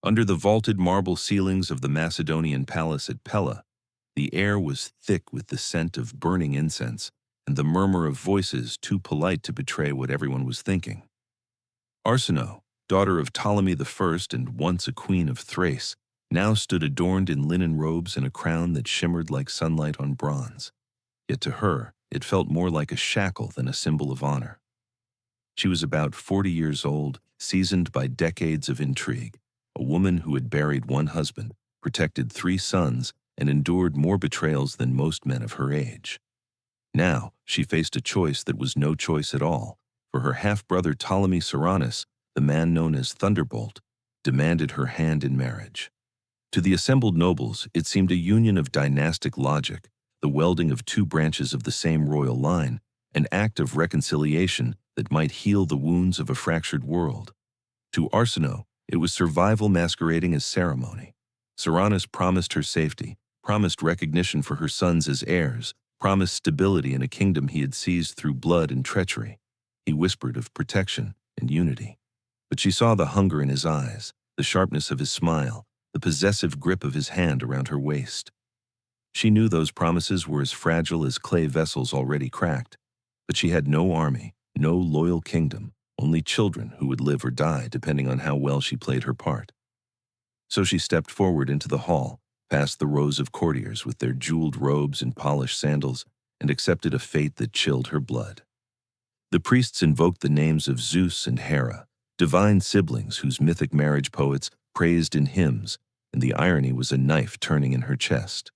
Under the vaulted marble ceilings of the Macedonian palace at Pella, the air was thick with the scent of burning incense and the murmur of voices too polite to betray what everyone was thinking. Arsinoe, daughter of Ptolemy I and once a queen of Thrace, now stood adorned in linen robes and a crown that shimmered like sunlight on bronze. Yet to her, it felt more like a shackle than a symbol of honor. She was about 40 years old, seasoned by decades of intrigue, a woman who had buried one husband, protected 3 sons, and endured more betrayals than most men of her age. Now, she faced a choice that was no choice at all, for her half-brother Ptolemy Ceraunus, the man known as Thunderbolt, demanded her hand in marriage. To the assembled nobles, it seemed a union of dynastic logic, the welding of 2 branches of the same royal line, an act of reconciliation that might heal the wounds of a fractured world. To Arsinoe, it was survival masquerading as ceremony. Ceraunus promised her safety, promised recognition for her sons as heirs, promised stability in a kingdom he had seized through blood and treachery. He whispered of protection and unity. But she saw the hunger in his eyes, the sharpness of his smile, the possessive grip of his hand around her waist. She knew those promises were as fragile as clay vessels already cracked, but she had no army, no loyal kingdom, only children who would live or die depending on how well she played her part. So she stepped forward into the hall, past the rows of courtiers with their jeweled robes and polished sandals, and accepted a fate that chilled her blood. The priests invoked the names of Zeus and Hera, divine siblings whose mythic marriage poets praised in hymns, and the irony was a knife turning in her chest.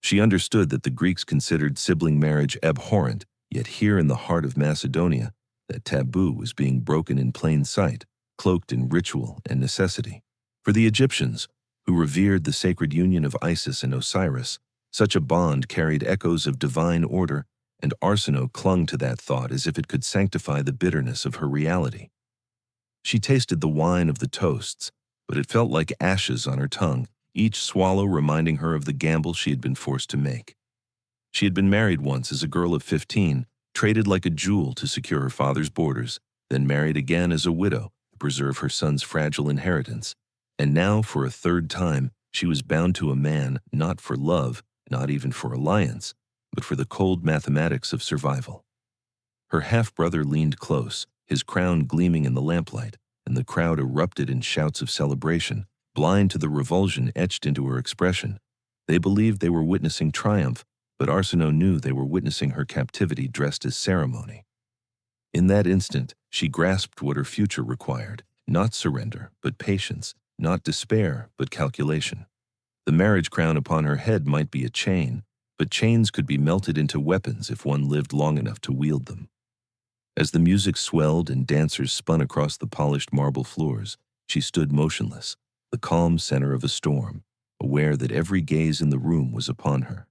She understood that the Greeks considered sibling marriage abhorrent, yet here in the heart of Macedonia, that taboo was being broken in plain sight, cloaked in ritual and necessity. For the Egyptians, who revered the sacred union of Isis and Osiris, such a bond carried echoes of divine order, and Arsinoe clung to that thought as if it could sanctify the bitterness of her reality. She tasted the wine of the toasts, but it felt like ashes on her tongue, each swallow reminding her of the gamble she had been forced to make. She had been married once as a girl of 15, traded like a jewel to secure her father's borders, then married again as a widow to preserve her son's fragile inheritance. And now, for a 3rd time, she was bound to a man not for love, not even for alliance, but for the cold mathematics of survival. Her half-brother leaned close, his crown gleaming in the lamplight, and the crowd erupted in shouts of celebration, blind to the revulsion etched into her expression. They believed they were witnessing triumph, but Arsinoe knew they were witnessing her captivity dressed as ceremony. In that instant, she grasped what her future required, not surrender, but patience, not despair, but calculation. The marriage crown upon her head might be a chain, but chains could be melted into weapons if one lived long enough to wield them. As the music swelled and dancers spun across the polished marble floors, she stood motionless, the calm center of a storm, aware that every gaze in the room was upon her.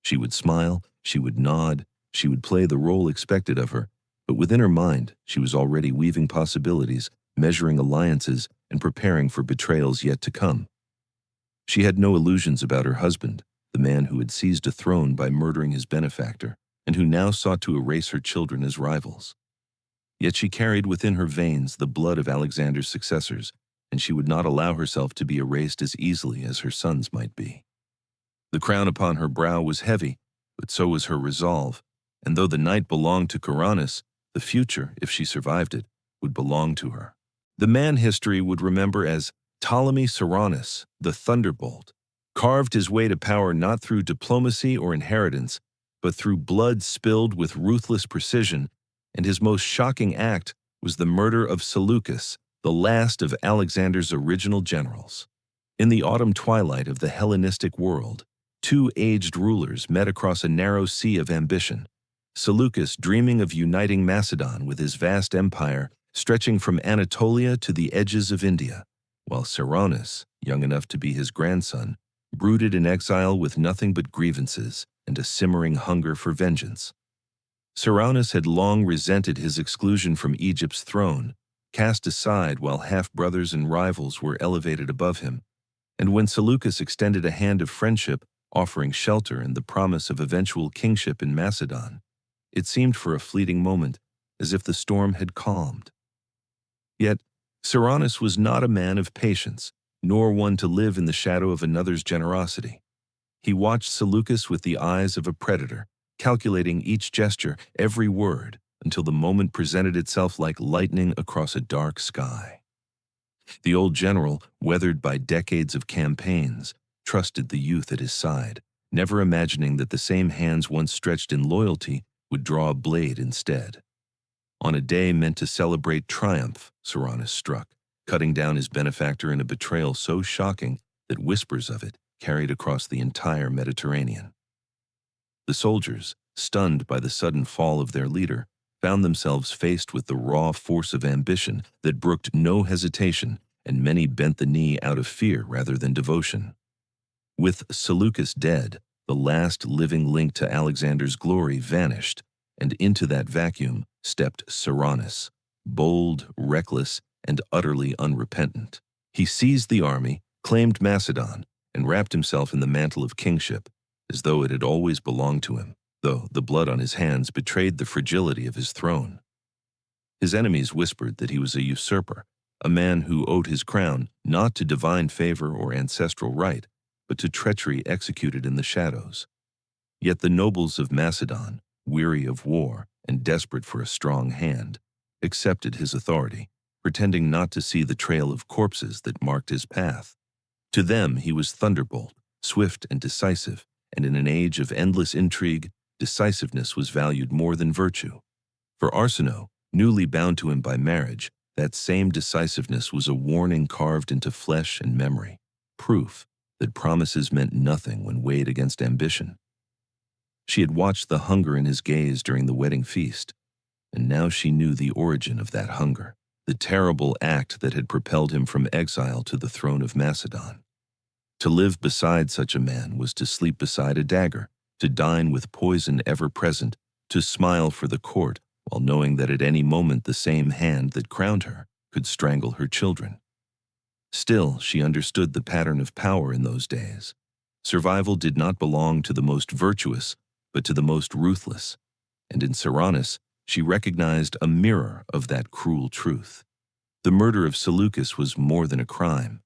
She would smile, she would nod, she would play the role expected of her, but within her mind, she was already weaving possibilities, measuring alliances, and preparing for betrayals yet to come. She had no illusions about her husband, the man who had seized a throne by murdering his benefactor, and who now sought to erase her children as rivals. Yet she carried within her veins the blood of Alexander's successors, and she would not allow herself to be erased as easily as her sons might be. The crown upon her brow was heavy, but so was her resolve, and though the night belonged to Ceraunus, the future, if she survived it, would belong to her. The man history would remember as Ptolemy Ceraunus, the Thunderbolt, carved his way to power not through diplomacy or inheritance, but through blood spilled with ruthless precision, and his most shocking act was the murder of Seleucus, the last of Alexander's original generals. In the autumn twilight of the Hellenistic world, 2 aged rulers met across a narrow sea of ambition. Seleucus dreaming of uniting Macedon with his vast empire stretching from Anatolia to the edges of India, while Ceraunus, young enough to be his grandson, brooded in exile with nothing but grievances and a simmering hunger for vengeance. Ceraunus had long resented his exclusion from Egypt's throne, cast aside while half-brothers and rivals were elevated above him, and when Seleucus extended a hand of friendship, offering shelter and the promise of eventual kingship in Macedon, it seemed for a fleeting moment as if the storm had calmed. Yet, Ceraunus was not a man of patience. nor one to live in the shadow of another's generosity. He watched Seleucus with the eyes of a predator, calculating each gesture, every word, until the moment presented itself like lightning across a dark sky. The old general, weathered by decades of campaigns, trusted the youth at his side, never imagining that the same hands once stretched in loyalty would draw a blade instead. On a day meant to celebrate triumph, Seranus struck, cutting down his benefactor in a betrayal so shocking that whispers of it carried across the entire Mediterranean. The soldiers, stunned by the sudden fall of their leader, found themselves faced with the raw force of ambition that brooked no hesitation, and many bent the knee out of fear rather than devotion. With Seleucus dead, the last living link to Alexander's glory vanished, and into that vacuum stepped Seranus, bold, reckless, and utterly unrepentant. He seized the army, claimed Macedon, and wrapped himself in the mantle of kingship, as though it had always belonged to him, though the blood on his hands betrayed the fragility of his throne. His enemies whispered that he was a usurper, a man who owed his crown not to divine favor or ancestral right, but to treachery executed in the shadows. Yet the nobles of Macedon, weary of war and desperate for a strong hand, accepted his authority, pretending not to see the trail of corpses that marked his path. To them he was thunderbolt, swift and decisive, and in an age of endless intrigue, decisiveness was valued more than virtue. For Arsinoe, newly bound to him by marriage, that same decisiveness was a warning carved into flesh and memory, proof that promises meant nothing when weighed against ambition. She had watched the hunger in his gaze during the wedding feast, and now she knew the origin of that hunger, the terrible act that had propelled him from exile to the throne of Macedon. To live beside such a man was to sleep beside a dagger, to dine with poison ever present, to smile for the court while knowing that at any moment the same hand that crowned her could strangle her children. Still, she understood the pattern of power in those days. Survival did not belong to the most virtuous, but to the most ruthless, and in Seranus she recognized a mirror of that cruel truth. The murder of Seleucus was more than a crime.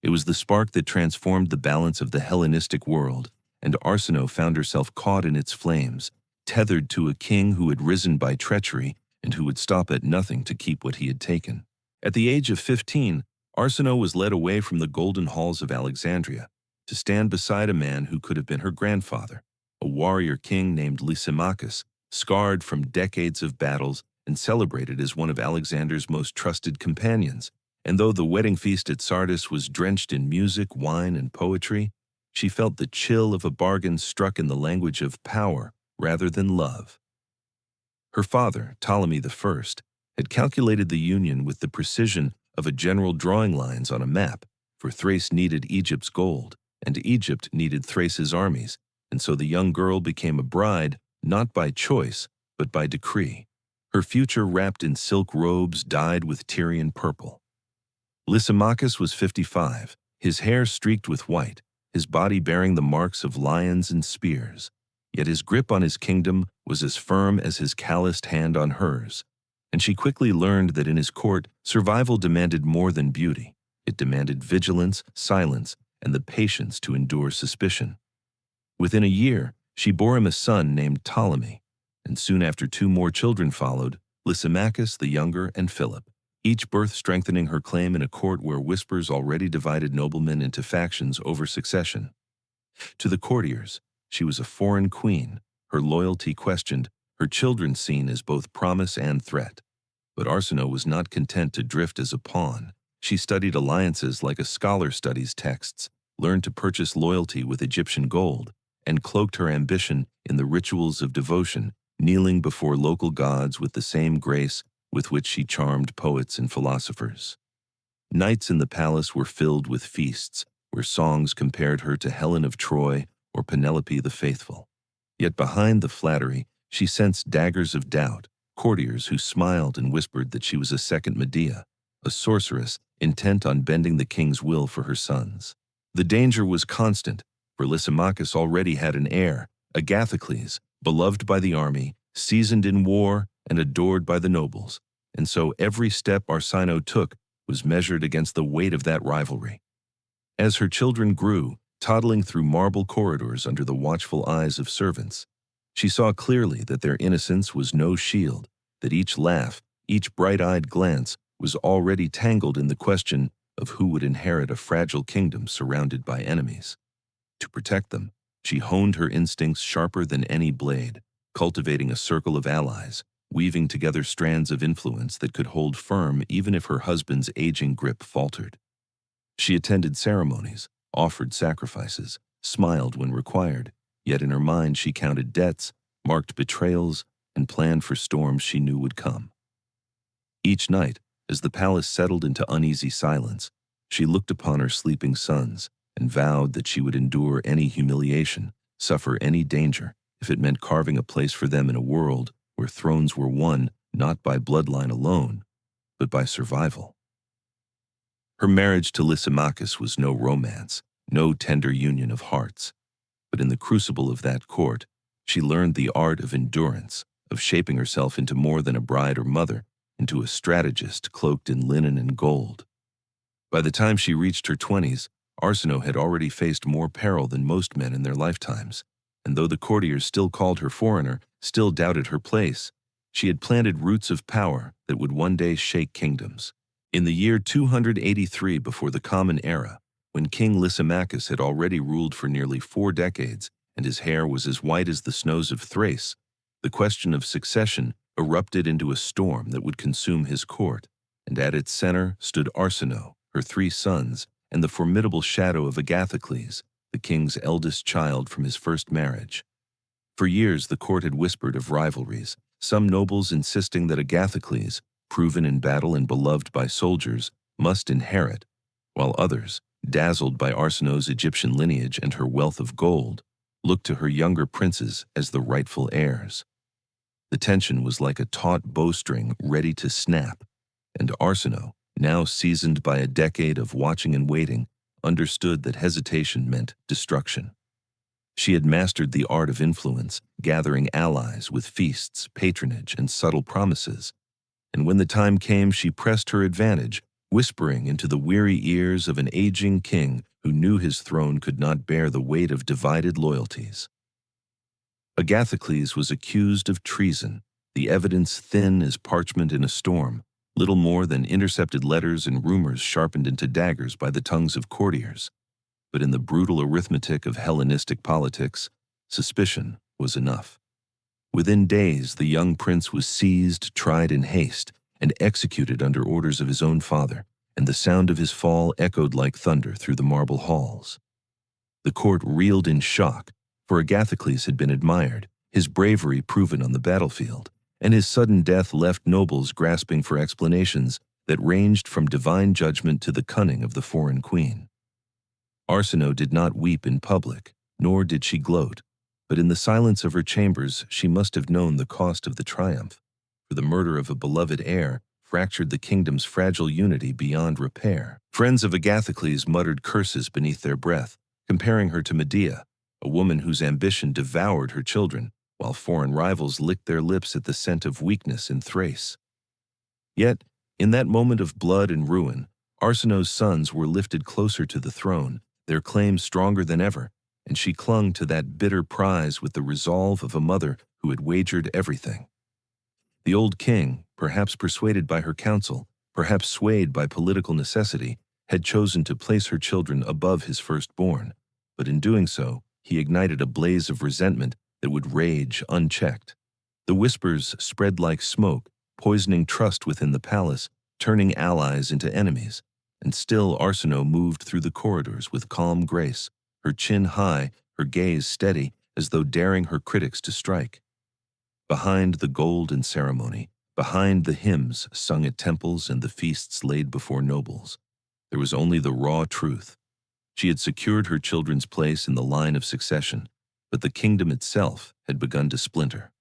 It was the spark that transformed the balance of the Hellenistic world, and Arsinoe found herself caught in its flames, tethered to a king who had risen by treachery and who would stop at nothing to keep what he had taken. At the age of 15, Arsinoe was led away from the golden halls of Alexandria to stand beside a man who could have been her grandfather, a warrior king named Lysimachus, scarred from decades of battles and celebrated as one of Alexander's most trusted companions. And though the wedding feast at Sardis was drenched in music, wine, and poetry, she felt the chill of a bargain struck in the language of power rather than love. Her father, Ptolemy I, had calculated the union with the precision of a general drawing lines on a map, for Thrace needed Egypt's gold, and Egypt needed Thrace's armies, and so the young girl became a bride not by choice, but by decree, her future wrapped in silk robes dyed with Tyrian purple. Lysimachus was 55, his hair streaked with white, his body bearing the marks of lions and spears. Yet his grip on his kingdom was as firm as his calloused hand on hers, and she quickly learned that in his court, survival demanded more than beauty. It demanded vigilance, silence, and the patience to endure suspicion. Within a year, she bore him a son named Ptolemy, and soon after 2 more children followed, Lysimachus the younger and Philip, each birth strengthening her claim in a court where whispers already divided noblemen into factions over succession. To the courtiers, she was a foreign queen, her loyalty questioned, her children seen as both promise and threat. But Arsinoe was not content to drift as a pawn. She studied alliances like a scholar studies texts, learned to purchase loyalty with Egyptian gold, and cloaked her ambition in the rituals of devotion, kneeling before local gods with the same grace with which she charmed poets and philosophers. Nights in the palace were filled with feasts, where songs compared her to Helen of Troy or Penelope the Faithful. Yet behind the flattery, she sensed daggers of doubt, courtiers who smiled and whispered that she was a second Medea, a sorceress intent on bending the king's will for her sons. The danger was constant, for Lysimachus already had an heir, Agathocles, beloved by the army, seasoned in war, and adored by the nobles, and so every step Arsinoe took was measured against the weight of that rivalry. As her children grew, toddling through marble corridors under the watchful eyes of servants, she saw clearly that their innocence was no shield, that each laugh, each bright-eyed glance was already tangled in the question of who would inherit a fragile kingdom surrounded by enemies. To protect them, she honed her instincts sharper than any blade, cultivating a circle of allies, weaving together strands of influence that could hold firm even if her husband's aging grip faltered. She attended ceremonies, offered sacrifices, smiled when required, yet in her mind she counted debts, marked betrayals, and planned for storms she knew would come. Each night, as the palace settled into uneasy silence, she looked upon her sleeping sons and vowed that she would endure any humiliation, suffer any danger, if it meant carving a place for them in a world where thrones were won not by bloodline alone, but by survival. Her marriage to Lysimachus was no romance, no tender union of hearts, but in the crucible of that court, she learned the art of endurance, of shaping herself into more than a bride or mother, into a strategist cloaked in linen and gold. By the time she reached her 20s, Arsinoe had already faced more peril than most men in their lifetimes, and though the courtiers still called her foreigner, still doubted her place, she had planted roots of power that would one day shake kingdoms. In the year 283 before the Common Era, when King Lysimachus had already ruled for nearly 4 decades and his hair was as white as the snows of Thrace, the question of succession erupted into a storm that would consume his court, and at its center stood Arsinoe, her 3 sons, and the formidable shadow of Agathocles, the king's eldest child from his first marriage. For years the court had whispered of rivalries, some nobles insisting that Agathocles, proven in battle and beloved by soldiers, must inherit, while others, dazzled by Arsinoe's Egyptian lineage and her wealth of gold, looked to her younger princes as the rightful heirs. The tension was like a taut bowstring ready to snap, and Arsinoe, now seasoned by a decade of watching and waiting, understood that hesitation meant destruction. She had mastered the art of influence, gathering allies with feasts, patronage, and subtle promises, and when the time came she pressed her advantage, whispering into the weary ears of an aging king who knew his throne could not bear the weight of divided loyalties. Agathocles was accused of treason, the evidence thin as parchment in a storm, little more than intercepted letters and rumors sharpened into daggers by the tongues of courtiers. But in the brutal arithmetic of Hellenistic politics, suspicion was enough. Within days, the young prince was seized, tried in haste, and executed under orders of his own father, and the sound of his fall echoed like thunder through the marble halls. The court reeled in shock, for Agathocles had been admired, his bravery proven on the battlefield, and his sudden death left nobles grasping for explanations that ranged from divine judgment to the cunning of the foreign queen. Arsinoe did not weep in public, nor did she gloat, but in the silence of her chambers she must have known the cost of the triumph, for the murder of a beloved heir fractured the kingdom's fragile unity beyond repair. Friends of Agathocles muttered curses beneath their breath, comparing her to Medea, a woman whose ambition devoured her children, while foreign rivals licked their lips at the scent of weakness in Thrace. Yet, in that moment of blood and ruin, Arsinoe's sons were lifted closer to the throne, their claims stronger than ever, and she clung to that bitter prize with the resolve of a mother who had wagered everything. The old king, perhaps persuaded by her counsel, perhaps swayed by political necessity, had chosen to place her children above his firstborn, but in doing so, he ignited a blaze of resentment that would rage unchecked. The whispers spread like smoke, poisoning trust within the palace, turning allies into enemies, and still Arsinoe moved through the corridors with calm grace, her chin high, her gaze steady, as though daring her critics to strike. Behind the gold and ceremony, behind the hymns sung at temples and the feasts laid before nobles, there was only the raw truth. She had secured her children's place in the line of succession, but the kingdom itself had begun to splinter.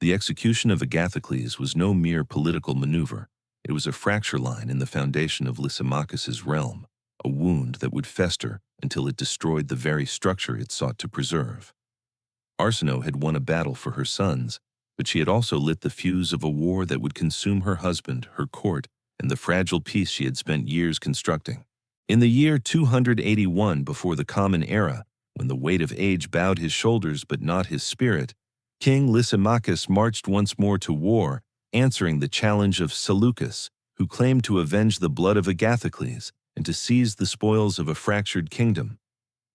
The execution of Agathocles was no mere political maneuver. It was a fracture line in the foundation of Lysimachus's realm, a wound that would fester until it destroyed the very structure it sought to preserve. Arsinoe had won a battle for her sons, but she had also lit the fuse of a war that would consume her husband, her court, and the fragile peace she had spent years constructing. In the year 281 before the Common Era, when the weight of age bowed his shoulders but not his spirit, King Lysimachus marched once more to war, answering the challenge of Seleucus, who claimed to avenge the blood of Agathocles and to seize the spoils of a fractured kingdom.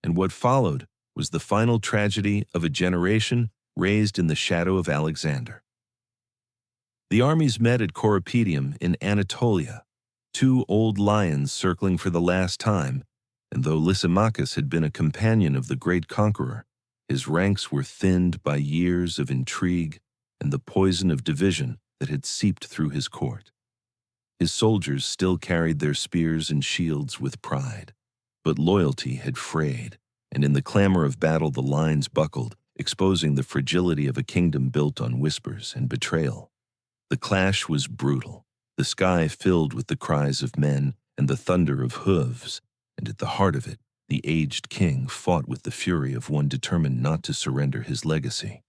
And what followed was the final tragedy of a generation raised in the shadow of Alexander. The armies met at Corupedium in Anatolia, two old lions circling for the last time, and though Lysimachus had been a companion of the great conqueror, his ranks were thinned by years of intrigue and the poison of division that had seeped through his court. His soldiers still carried their spears and shields with pride, but loyalty had frayed, and in the clamor of battle the lines buckled, exposing the fragility of a kingdom built on whispers and betrayal. The clash was brutal, the sky filled with the cries of men and the thunder of hooves, and at the heart of it, the aged king fought with the fury of one determined not to surrender his legacy.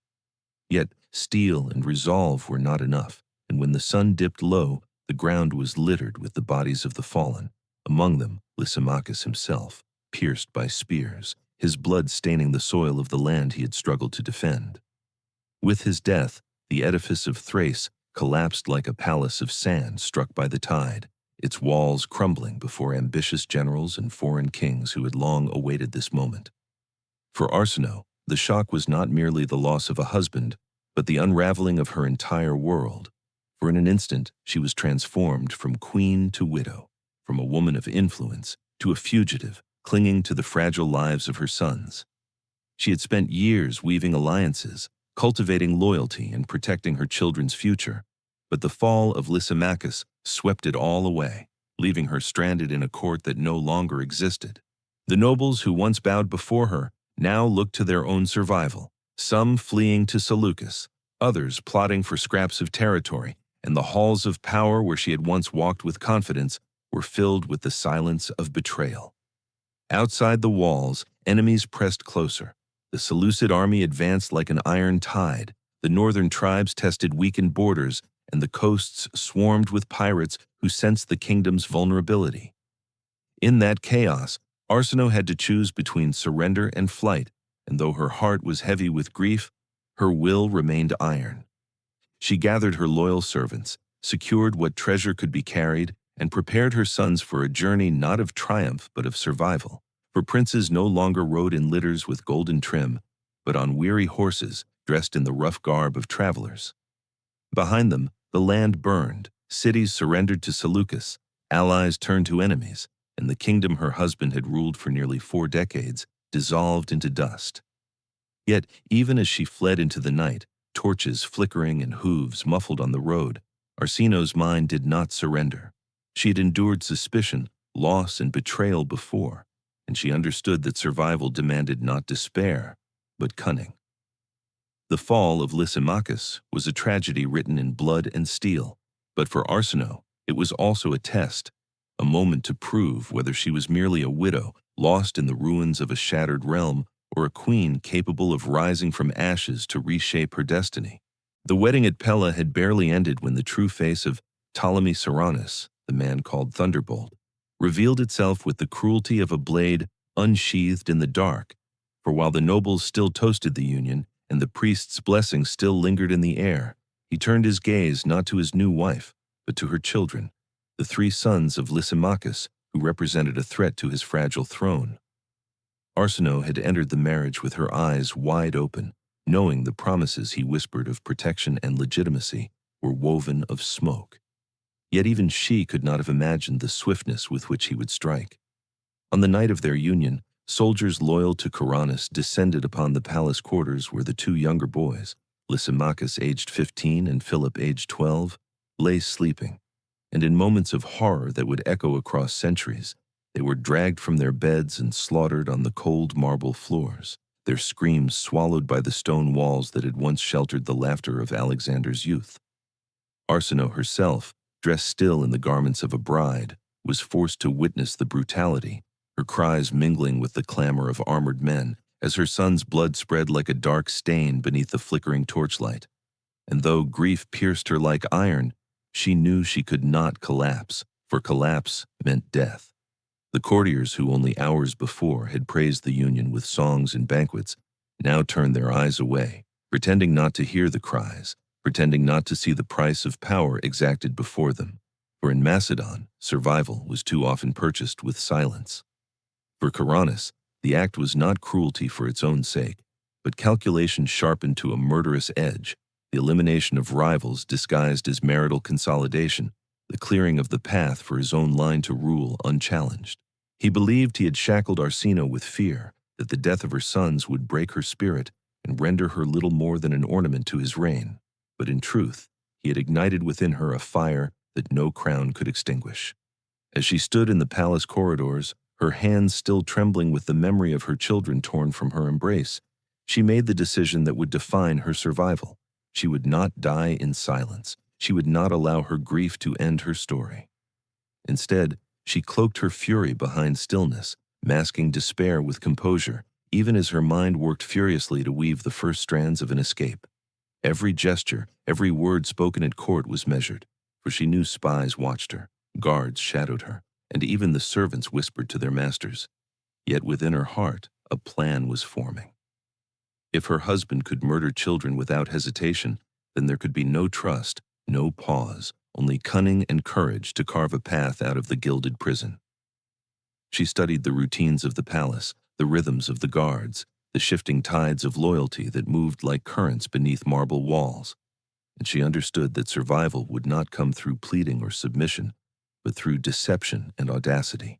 Yet steel and resolve were not enough, and when the sun dipped low, the ground was littered with the bodies of the fallen, among them Lysimachus himself, pierced by spears, his blood staining the soil of the land he had struggled to defend. With his death, the edifice of Thrace collapsed like a palace of sand struck by the tide, its walls crumbling before ambitious generals and foreign kings who had long awaited this moment. For Arsinoe, the shock was not merely the loss of a husband, but the unraveling of her entire world. For in an instant, she was transformed from queen to widow, from a woman of influence to a fugitive clinging to the fragile lives of her sons. She had spent years weaving alliances, cultivating loyalty and protecting her children's future, but the fall of Lysimachus swept it all away, leaving her stranded in a court that no longer existed. The nobles who once bowed before her now looked to their own survival, some fleeing to Seleucus, others plotting for scraps of territory, and the halls of power where she had once walked with confidence were filled with the silence of betrayal. Outside the walls, enemies pressed closer. The Seleucid army advanced like an iron tide, the northern tribes tested weakened borders, and the coasts swarmed with pirates who sensed the kingdom's vulnerability. In that chaos, Arsinoe had to choose between surrender and flight, and though her heart was heavy with grief, her will remained iron. She gathered her loyal servants, secured what treasure could be carried, and prepared her sons for a journey not of triumph but of survival. For princes no longer rode in litters with golden trim, but on weary horses dressed in the rough garb of travelers. Behind them, the land burned, cities surrendered to Seleucus, allies turned to enemies, and the kingdom her husband had ruled for nearly 4 decades dissolved into dust. Yet, even as she fled into the night, torches flickering and hooves muffled on the road, Arsinoe's mind did not surrender. She had endured suspicion, loss, and betrayal before, and she understood that survival demanded not despair, but cunning. The fall of Lysimachus was a tragedy written in blood and steel, but for Arsinoe, it was also a test, a moment to prove whether she was merely a widow lost in the ruins of a shattered realm or a queen capable of rising from ashes to reshape her destiny. The wedding at Pella had barely ended when the true face of Ptolemy Cyrannus, the man called Thunderbolt, revealed itself with the cruelty of a blade unsheathed in the dark, for while the nobles still toasted the union and the priest's blessing still lingered in the air, he turned his gaze not to his new wife, but to her children, the 3 sons of Lysimachus, who represented a threat to his fragile throne. Arsinoe had entered the marriage with her eyes wide open, knowing the promises he whispered of protection and legitimacy were woven of smoke. Yet even she could not have imagined the swiftness with which he would strike. On the night of their union, soldiers loyal to Cyrannus descended upon the palace quarters where the 2 younger boys, Lysimachus aged 15 and Philip aged 12, lay sleeping, and in moments of horror that would echo across centuries, they were dragged from their beds and slaughtered on the cold marble floors, their screams swallowed by the stone walls that had once sheltered the laughter of Alexander's youth. Arsinoe herself, dressed still in the garments of a bride, was forced to witness the brutality, her cries mingling with the clamor of armored men as her son's blood spread like a dark stain beneath the flickering torchlight. And though grief pierced her like iron, she knew she could not collapse, for collapse meant death. The courtiers who only hours before had praised the union with songs and banquets now turned their eyes away, pretending not to hear the cries, pretending not to see the price of power exacted before them. For in Macedon, survival was too often purchased with silence. For Coronis, the act was not cruelty for its own sake, but calculation sharpened to a murderous edge, the elimination of rivals disguised as marital consolidation, the clearing of the path for his own line to rule unchallenged. He believed he had shackled Arsinoe with fear, that the death of her sons would break her spirit and render her little more than an ornament to his reign. But in truth, he had ignited within her a fire that no crown could extinguish. As she stood in the palace corridors, her hands still trembling with the memory of her children torn from her embrace, she made the decision that would define her survival. She would not die in silence. She would not allow her grief to end her story. Instead, she cloaked her fury behind stillness, masking despair with composure, even as her mind worked furiously to weave the first strands of an escape. Every gesture, every word spoken at court was measured, for she knew spies watched her, guards shadowed her, and even the servants whispered to their masters. Yet within her heart, a plan was forming. If her husband could murder children without hesitation, then there could be no trust, no pause, only cunning and courage to carve a path out of the gilded prison. She studied the routines of the palace, the rhythms of the guards, the shifting tides of loyalty that moved like currents beneath marble walls, and she understood that survival would not come through pleading or submission, but through deception and audacity.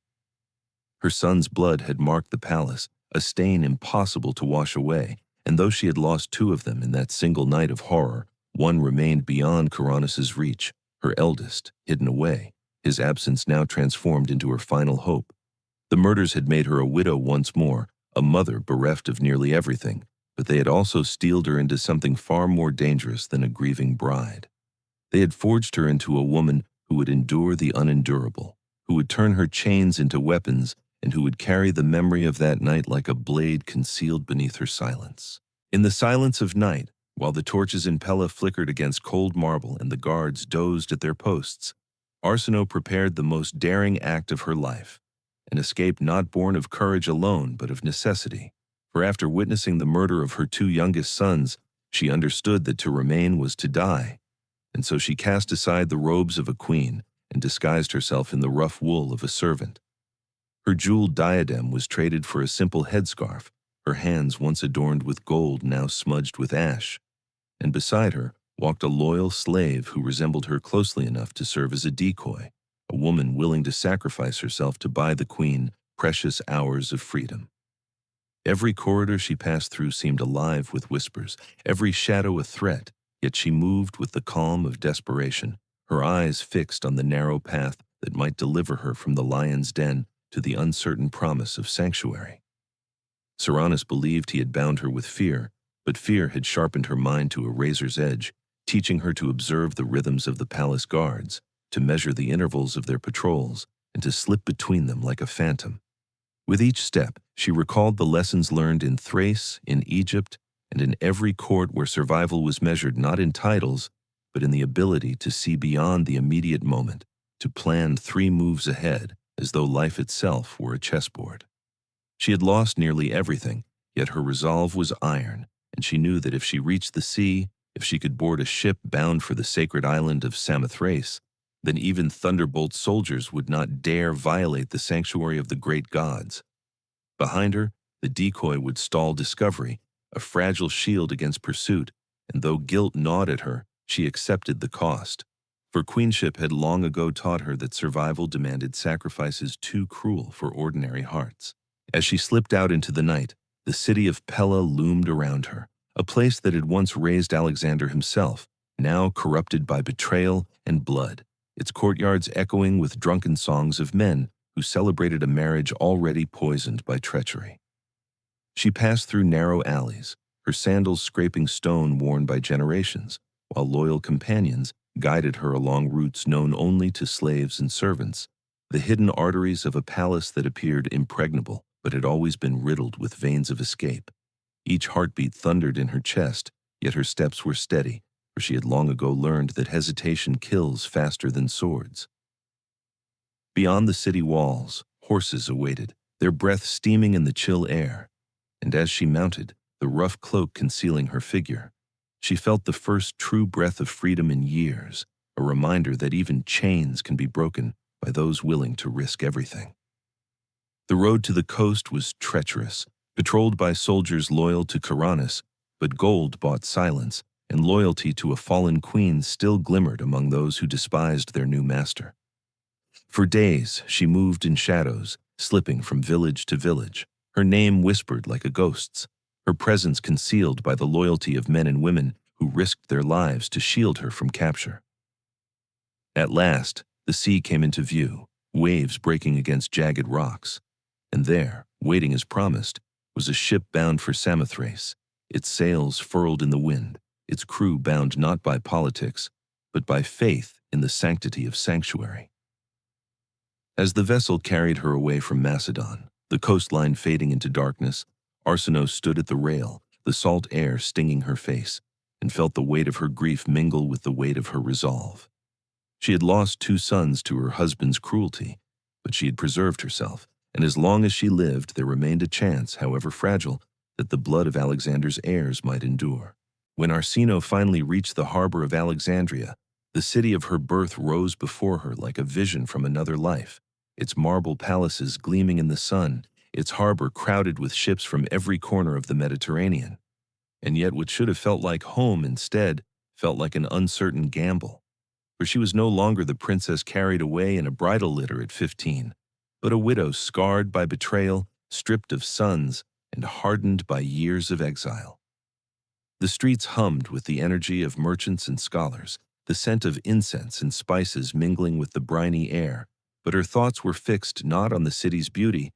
Her son's blood had marked the palace, a stain impossible to wash away, and though she had lost 2 of them in that single night of horror, one remained beyond Coronis's reach, her eldest, hidden away, his absence now transformed into her final hope. The murders had made her a widow once more, a mother bereft of nearly everything, but they had also steeled her into something far more dangerous than a grieving bride. They had forged her into a woman who would endure the unendurable, who would turn her chains into weapons, and who would carry the memory of that night like a blade concealed beneath her silence. In the silence of night, while the torches in Pella flickered against cold marble and the guards dozed at their posts, Arsinoe prepared the most daring act of her life, an escape not born of courage alone but of necessity. For after witnessing the murder of her 2 youngest sons, she understood that to remain was to die, and so she cast aside the robes of a queen and disguised herself in the rough wool of a servant. Her jeweled diadem was traded for a simple headscarf, her hands once adorned with gold now smudged with ash, and beside her walked a loyal slave who resembled her closely enough to serve as a decoy, a woman willing to sacrifice herself to buy the queen precious hours of freedom. Every corridor she passed through seemed alive with whispers, every shadow a threat, yet she moved with the calm of desperation, her eyes fixed on the narrow path that might deliver her from the lion's den to the uncertain promise of sanctuary. Coronis believed he had bound her with fear, but fear had sharpened her mind to a razor's edge, teaching her to observe the rhythms of the palace guards, to measure the intervals of their patrols, and to slip between them like a phantom. With each step, she recalled the lessons learned in Thrace, in Egypt, and in every court where survival was measured not in titles, but in the ability to see beyond the immediate moment, to plan 3 moves ahead, as though life itself were a chessboard. She had lost nearly everything, yet her resolve was iron, and she knew that if she reached the sea, if she could board a ship bound for the sacred island of Samothrace, then even thunderbolt soldiers would not dare violate the sanctuary of the great gods. Behind her, the decoy would stall discovery, a fragile shield against pursuit, and though guilt gnawed at her, she accepted the cost. For queenship had long ago taught her that survival demanded sacrifices too cruel for ordinary hearts. As she slipped out into the night, the city of Pella loomed around her, a place that had once raised Alexander himself, now corrupted by betrayal and blood, its courtyards echoing with drunken songs of men who celebrated a marriage already poisoned by treachery. She passed through narrow alleys, her sandals scraping stone worn by generations, while loyal companions guided her along routes known only to slaves and servants, the hidden arteries of a palace that appeared impregnable but had always been riddled with veins of escape. Each heartbeat thundered in her chest, yet her steps were steady, for she had long ago learned that hesitation kills faster than swords. Beyond the city walls, Horses awaited, their breath steaming in the chill air, and as she mounted, the rough cloak concealing her figure, she felt the first true breath of freedom in years, a reminder that even chains can be broken by those willing to risk everything. The road to the coast was treacherous, patrolled by soldiers loyal to Karanis, but gold bought silence, and loyalty to a fallen queen still glimmered among those who despised their new master. For days she moved in shadows, slipping from village to village, her name whispered like a ghost's, her presence concealed by the loyalty of men and women who risked their lives to shield her from capture. At last, the sea came into view, waves breaking against jagged rocks, and there, waiting as promised, was a ship bound for Samothrace, its sails furled in the wind, its crew bound not by politics, but by faith in the sanctity of sanctuary. As the vessel carried her away from Macedon, the coastline fading into darkness, Arsinoe stood at the rail, the salt air stinging her face, and felt the weight of her grief mingle with the weight of her resolve. She had lost 2 sons to her husband's cruelty, but she had preserved herself, and as long as she lived, there remained a chance, however fragile, that the blood of Alexander's heirs might endure. When Arsinoe finally reached the harbor of Alexandria, the city of her birth rose before her like a vision from another life, its marble palaces gleaming in the sun, its harbor crowded with ships from every corner of the Mediterranean. And yet what should have felt like home instead felt like an uncertain gamble. For she was no longer the princess carried away in a bridal litter at 15, but a widow scarred by betrayal, stripped of sons, and hardened by years of exile. The streets hummed with the energy of merchants and scholars, the scent of incense and spices mingling with the briny air, but her thoughts were fixed not on the city's beauty,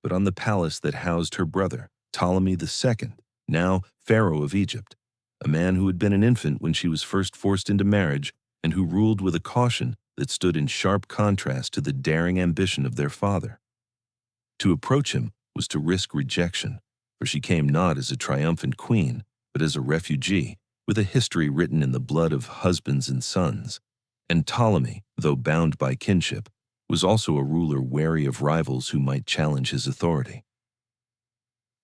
but on the palace that housed her brother, Ptolemy II, now Pharaoh of Egypt, a man who had been an infant when she was first forced into marriage and who ruled with a caution that stood in sharp contrast to the daring ambition of their father. To approach him was to risk rejection, for she came not as a triumphant queen, but as a refugee, with a history written in the blood of husbands and sons. And Ptolemy, though bound by kinship, was also a ruler wary of rivals who might challenge his authority.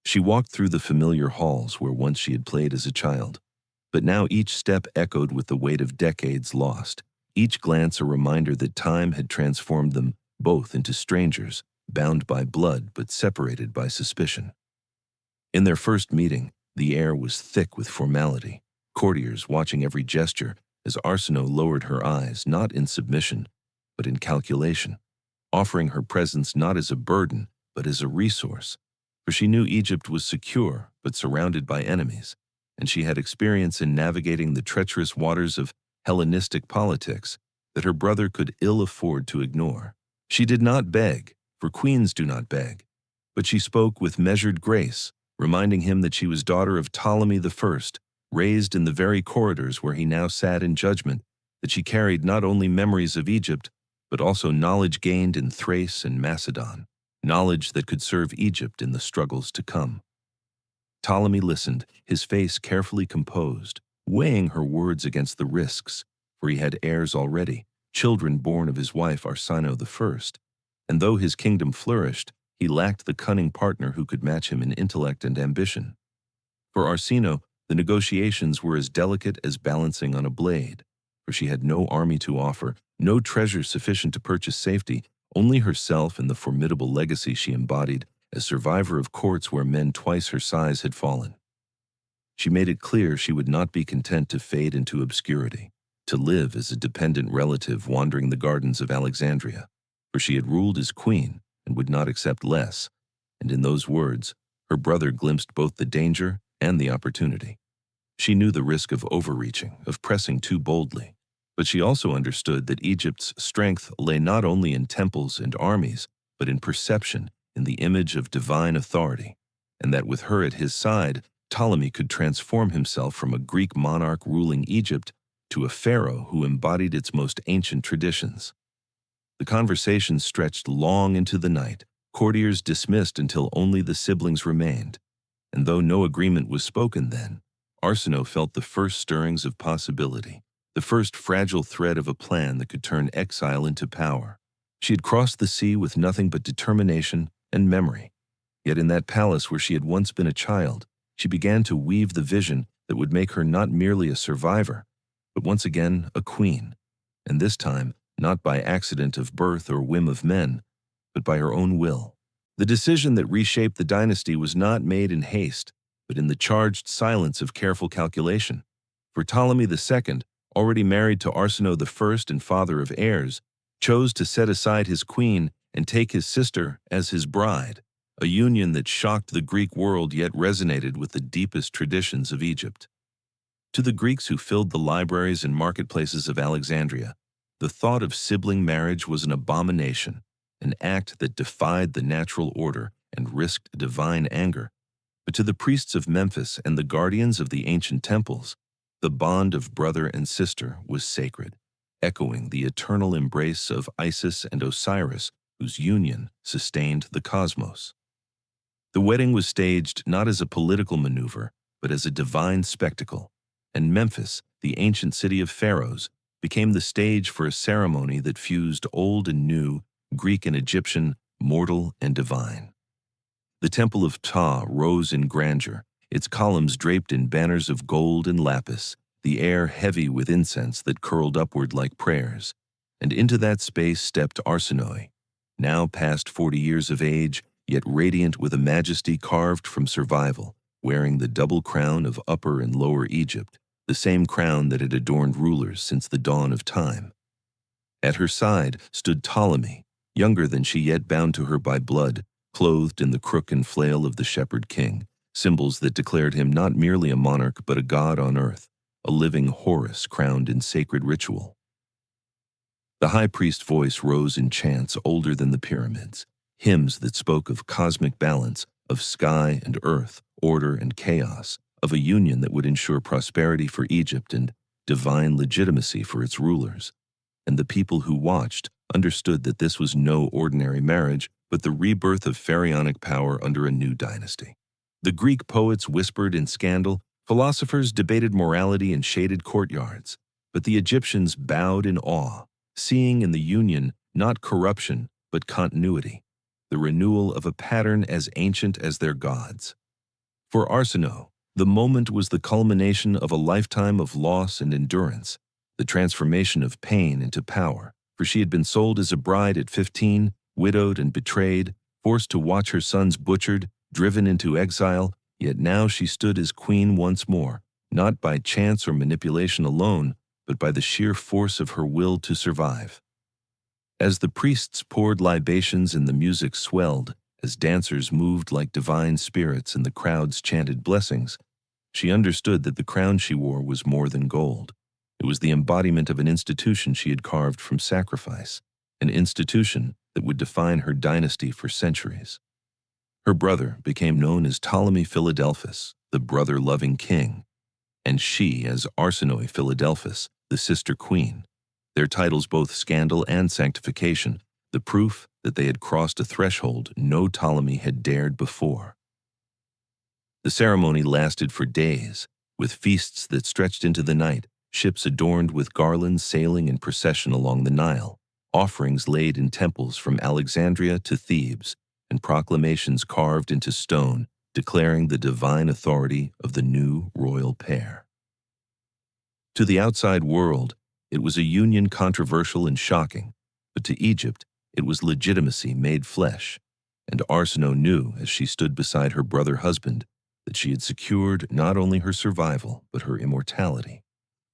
She walked through the familiar halls where once she had played as a child, but now each step echoed with the weight of decades lost, each glance a reminder that time had transformed them both into strangers, bound by blood but separated by suspicion. In their first meeting, the air was thick with formality, courtiers watching every gesture as Arsinoe lowered her eyes not in submission, but in calculation, offering her presence not as a burden, but as a resource, for she knew Egypt was secure but surrounded by enemies, and she had experience in navigating the treacherous waters of Hellenistic politics that her brother could ill afford to ignore. She did not beg, for queens do not beg, but she spoke with measured grace, reminding him that she was daughter of Ptolemy I, raised in the very corridors where he now sat in judgment, that she carried not only memories of Egypt, but also knowledge gained in Thrace and Macedon, knowledge that could serve Egypt in the struggles to come. Ptolemy listened, his face carefully composed, weighing her words against the risks, for he had heirs already, children born of his wife Arsinoe I, and though his kingdom flourished, he lacked the cunning partner who could match him in intellect and ambition. For Arsinoe, the negotiations were as delicate as balancing on a blade, for she had no army to offer, no treasure sufficient to purchase safety, only herself and the formidable legacy she embodied as survivor of courts where men twice her size had fallen. She made it clear she would not be content to fade into obscurity, to live as a dependent relative wandering the gardens of Alexandria, for she had ruled as queen and would not accept less, and in those words, her brother glimpsed both the danger and the opportunity. She knew the risk of overreaching, of pressing too boldly, but she also understood that Egypt's strength lay not only in temples and armies, but in perception, in the image of divine authority, and that with her at his side, Ptolemy could transform himself from a Greek monarch ruling Egypt to a pharaoh who embodied its most ancient traditions. The conversation stretched long into the night, courtiers dismissed until only the siblings remained, and though no agreement was spoken then, Arsinoe felt the first stirrings of possibility, the first fragile thread of a plan that could turn exile into power. She had crossed the sea with nothing but determination and memory. Yet in that palace where she had once been a child, she began to weave the vision that would make her not merely a survivor, but once again a queen, and this time not by accident of birth or whim of men, but by her own will. The decision that reshaped the dynasty was not made in haste, but in the charged silence of careful calculation. For Ptolemy II, already married to Arsinoe I and father of heirs, chose to set aside his queen and take his sister as his bride, a union that shocked the Greek world yet resonated with the deepest traditions of Egypt. To the Greeks who filled the libraries and marketplaces of Alexandria, the thought of sibling marriage was an abomination, an act that defied the natural order and risked divine anger. But to the priests of Memphis and the guardians of the ancient temples, the bond of brother and sister was sacred, echoing the eternal embrace of Isis and Osiris, whose union sustained the cosmos. The wedding was staged not as a political maneuver, but as a divine spectacle, and Memphis, the ancient city of pharaohs, became the stage for a ceremony that fused old and new, Greek and Egyptian, mortal and divine. The temple of Ptah rose in grandeur, its columns draped in banners of gold and lapis, the air heavy with incense that curled upward like prayers. And into that space stepped Arsinoe, now past 40 years of age, yet radiant with a majesty carved from survival, wearing the double crown of Upper and Lower Egypt, the same crown that had adorned rulers since the dawn of time. At her side stood Ptolemy, younger than she yet bound to her by blood, clothed in the crook and flail of the shepherd king, symbols that declared him not merely a monarch but a god on earth, a living Horus crowned in sacred ritual. The high priest's voice rose in chants older than the pyramids, hymns that spoke of cosmic balance, of sky and earth, order and chaos, of a union that would ensure prosperity for Egypt and divine legitimacy for its rulers. And the people who watched understood that this was no ordinary marriage, but the rebirth of pharaonic power under a new dynasty. The Greek poets whispered in scandal, philosophers debated morality in shaded courtyards, but the Egyptians bowed in awe, seeing in the union not corruption but continuity, the renewal of a pattern as ancient as their gods. For Arsinoe, the moment was the culmination of a lifetime of loss and endurance, the transformation of pain into power, for she had been sold as a bride at 15, widowed and betrayed, forced to watch her sons butchered, driven into exile, yet now she stood as queen once more, not by chance or manipulation alone, but by the sheer force of her will to survive. As the priests poured libations and the music swelled, as dancers moved like divine spirits and the crowds chanted blessings, she understood that the crown she wore was more than gold. It was the embodiment of an institution she had carved from sacrifice, an institution that would define her dynasty for centuries. Her brother became known as Ptolemy Philadelphus, the brother-loving king, and she as Arsinoe Philadelphus, the sister queen, their titles both scandal and sanctification, the proof that they had crossed a threshold no Ptolemy had dared before. The ceremony lasted for days, with feasts that stretched into the night, ships adorned with garlands sailing in procession along the Nile, offerings laid in temples from Alexandria to Thebes, and proclamations carved into stone declaring the divine authority of the new royal pair. To the outside world, it was a union controversial and shocking, but to Egypt, it was legitimacy made flesh, and Arsinoe knew as she stood beside her brother-husband that she had secured not only her survival but her immortality,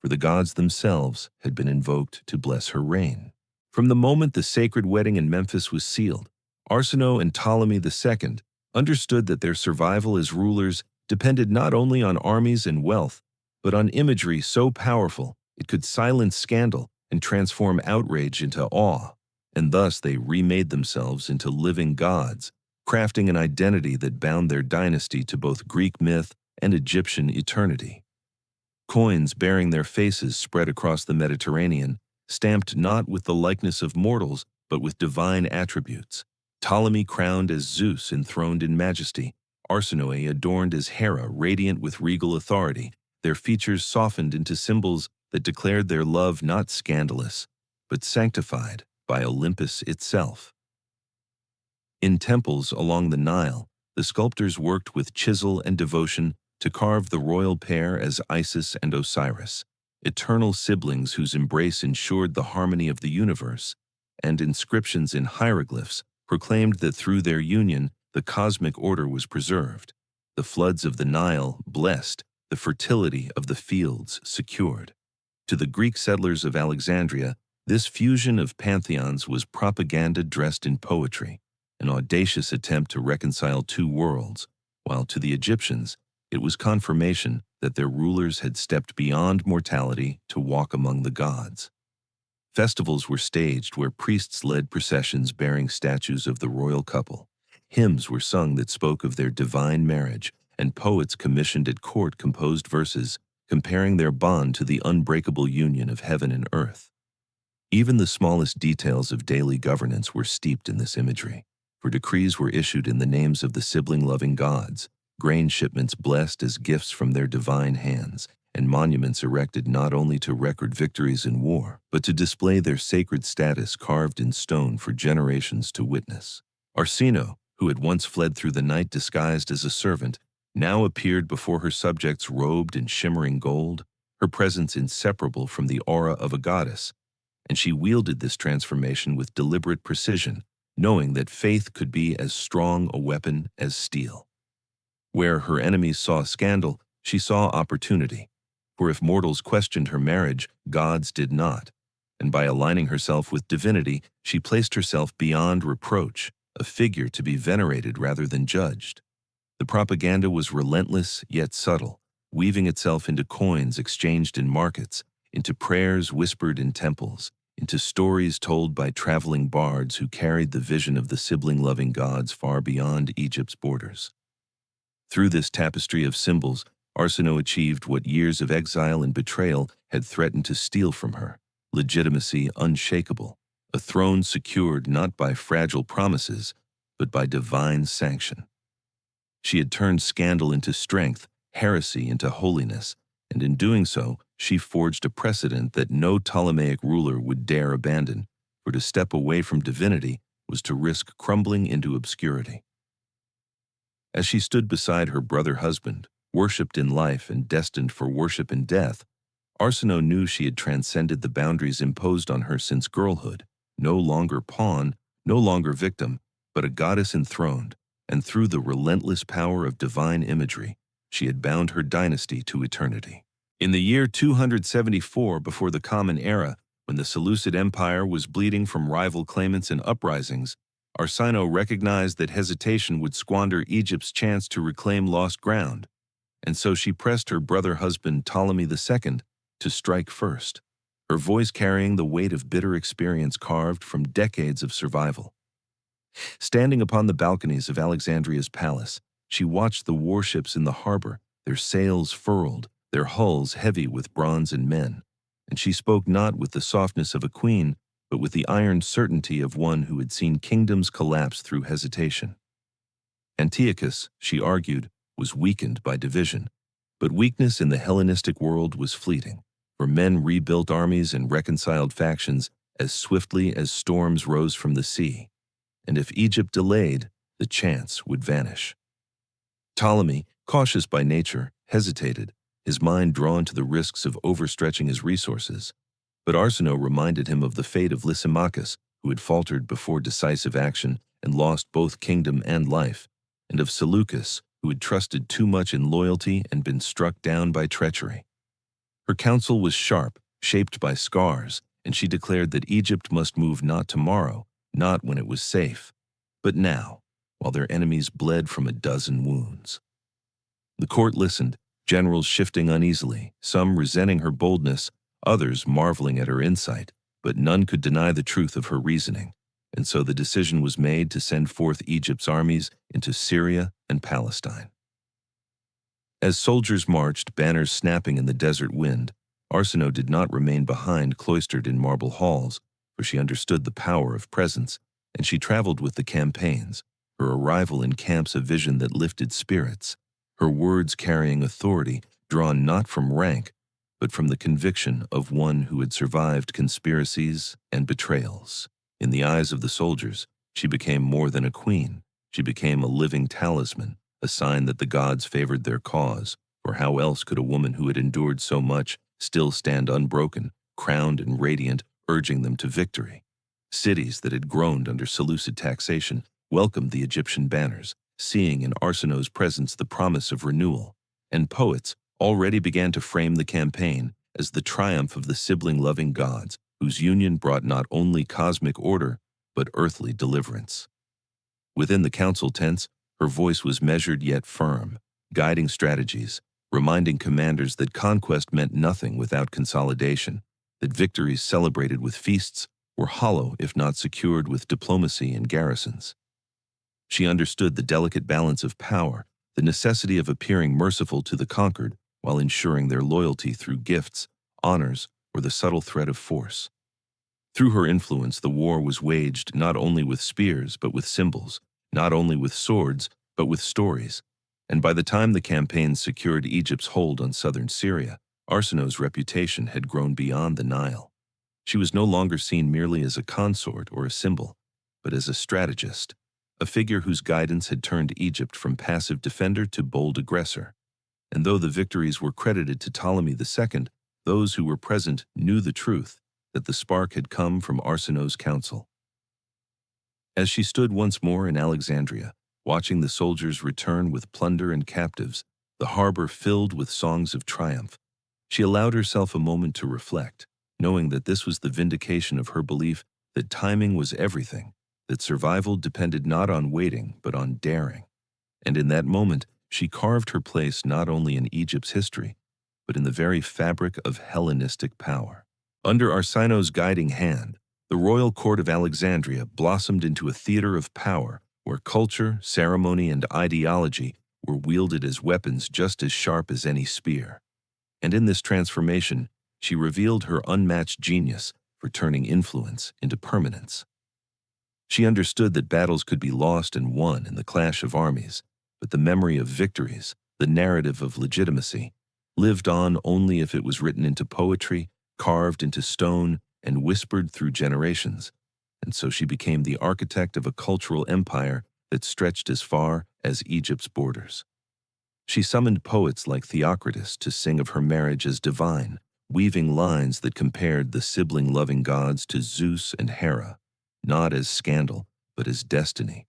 for the gods themselves had been invoked to bless her reign. From the moment the sacred wedding in Memphis was sealed, Arsinoe and Ptolemy II understood that their survival as rulers depended not only on armies and wealth, but on imagery so powerful it could silence scandal and transform outrage into awe, and thus they remade themselves into living gods, crafting an identity that bound their dynasty to both Greek myth and Egyptian eternity. Coins bearing their faces spread across the Mediterranean, stamped not with the likeness of mortals, but with divine attributes. Ptolemy crowned as Zeus enthroned in majesty, Arsinoe adorned as Hera radiant with regal authority, their features softened into symbols that declared their love not scandalous, but sanctified, by Olympus itself. In temples along the Nile, the sculptors worked with chisel and devotion to carve the royal pair as Isis and Osiris, eternal siblings whose embrace ensured the harmony of the universe, and inscriptions in hieroglyphs proclaimed that through their union the cosmic order was preserved, the floods of the Nile blessed, the fertility of the fields secured. To the Greek settlers of Alexandria, this fusion of pantheons was propaganda dressed in poetry, an audacious attempt to reconcile two worlds, while to the Egyptians, it was confirmation that their rulers had stepped beyond mortality to walk among the gods. Festivals were staged where priests led processions bearing statues of the royal couple. Hymns were sung that spoke of their divine marriage, and poets commissioned at court composed verses comparing their bond to the unbreakable union of heaven and earth. Even the smallest details of daily governance were steeped in this imagery, for decrees were issued in the names of the sibling-loving gods, grain shipments blessed as gifts from their divine hands, and monuments erected not only to record victories in war, but to display their sacred status carved in stone for generations to witness. Arsinoe, who had once fled through the night disguised as a servant, now appeared before her subjects robed in shimmering gold, her presence inseparable from the aura of a goddess, and she wielded this transformation with deliberate precision, knowing that faith could be as strong a weapon as steel. Where her enemies saw scandal, she saw opportunity. For if mortals questioned her marriage, gods did not, and by aligning herself with divinity, she placed herself beyond reproach, a figure to be venerated rather than judged. The propaganda was relentless yet subtle, weaving itself into coins exchanged in markets, into prayers whispered in temples, into stories told by traveling bards who carried the vision of the sibling-loving gods far beyond Egypt's borders. Through this tapestry of symbols, Arsinoe achieved what years of exile and betrayal had threatened to steal from her: legitimacy unshakable, a throne secured not by fragile promises, but by divine sanction. She had turned scandal into strength, heresy into holiness, and in doing so, she forged a precedent that no Ptolemaic ruler would dare abandon, for to step away from divinity was to risk crumbling into obscurity. As she stood beside her brother husband, worshipped in life and destined for worship in death, Arsinoe knew she had transcended the boundaries imposed on her since girlhood, no longer pawn, no longer victim, but a goddess enthroned, and through the relentless power of divine imagery, she had bound her dynasty to eternity. In the year 274 before the Common Era, when the Seleucid Empire was bleeding from rival claimants and uprisings, Arsinoe recognized that hesitation would squander Egypt's chance to reclaim lost ground, and so she pressed her brother-husband Ptolemy II to strike first, her voice carrying the weight of bitter experience carved from decades of survival. Standing upon the balconies of Alexandria's palace, she watched the warships in the harbor, their sails furled, their hulls heavy with bronze and men, and she spoke not with the softness of a queen, but with the iron certainty of one who had seen kingdoms collapse through hesitation. Antiochus, she argued, was weakened by division, but weakness in the Hellenistic world was fleeting, for men rebuilt armies and reconciled factions as swiftly as storms rose from the sea, and if Egypt delayed, the chance would vanish. Ptolemy, cautious by nature, hesitated, his mind drawn to the risks of overstretching his resources, but Arsinoe reminded him of the fate of Lysimachus, who had faltered before decisive action and lost both kingdom and life, and of Seleucus, who had trusted too much in loyalty and been struck down by treachery. Her counsel was sharp, shaped by scars, and she declared that Egypt must move not tomorrow, not when it was safe, but now, while their enemies bled from a dozen wounds. The court listened, generals shifting uneasily, some resenting her boldness, others marveling at her insight, but none could deny the truth of her reasoning, and so the decision was made to send forth Egypt's armies into Syria and Palestine. As soldiers marched, banners snapping in the desert wind, Arsinoe did not remain behind cloistered in marble halls, for she understood the power of presence, and she traveled with the campaigns, her arrival in camps a vision that lifted spirits, her words carrying authority drawn not from rank, but from the conviction of one who had survived conspiracies and betrayals. In the eyes of the soldiers, she became more than a queen. She became a living talisman, a sign that the gods favored their cause, for how else could a woman who had endured so much still stand unbroken, crowned and radiant, urging them to victory? Cities that had groaned under Seleucid taxation welcomed the Egyptian banners, seeing in Arsinoe's presence the promise of renewal, and poets already began to frame the campaign as the triumph of the sibling-loving gods, whose union brought not only cosmic order, but earthly deliverance. Within the council tents, her voice was measured yet firm, guiding strategies, reminding commanders that conquest meant nothing without consolidation, that victories celebrated with feasts were hollow if not secured with diplomacy and garrisons. She understood the delicate balance of power, the necessity of appearing merciful to the conquered while ensuring their loyalty through gifts, honors, or the subtle threat of force. Through her influence, the war was waged not only with spears but with symbols, not only with swords but with stories. And by the time the campaign secured Egypt's hold on southern Syria, Arsinoe's reputation had grown beyond the Nile. She was no longer seen merely as a consort or a symbol, but as a strategist, a figure whose guidance had turned Egypt from passive defender to bold aggressor. And though the victories were credited to Ptolemy II, those who were present knew the truth, that the spark had come from Arsinoe's counsel. As she stood once more in Alexandria, watching the soldiers return with plunder and captives, the harbor filled with songs of triumph, she allowed herself a moment to reflect, knowing that this was the vindication of her belief that timing was everything, that survival depended not on waiting but on daring. And in that moment, she carved her place not only in Egypt's history, but in the very fabric of Hellenistic power. Under Arsinoe's guiding hand, the royal court of Alexandria blossomed into a theater of power where culture, ceremony, and ideology were wielded as weapons just as sharp as any spear. And in this transformation, she revealed her unmatched genius for turning influence into permanence. She understood that battles could be lost and won in the clash of armies, but the memory of victories, the narrative of legitimacy, lived on only if it was written into poetry, carved into stone, and whispered through generations. And so she became the architect of a cultural empire that stretched as far as Egypt's borders. She summoned poets like Theocritus to sing of her marriage as divine, weaving lines that compared the sibling-loving gods to Zeus and Hera, not as scandal, but as destiny,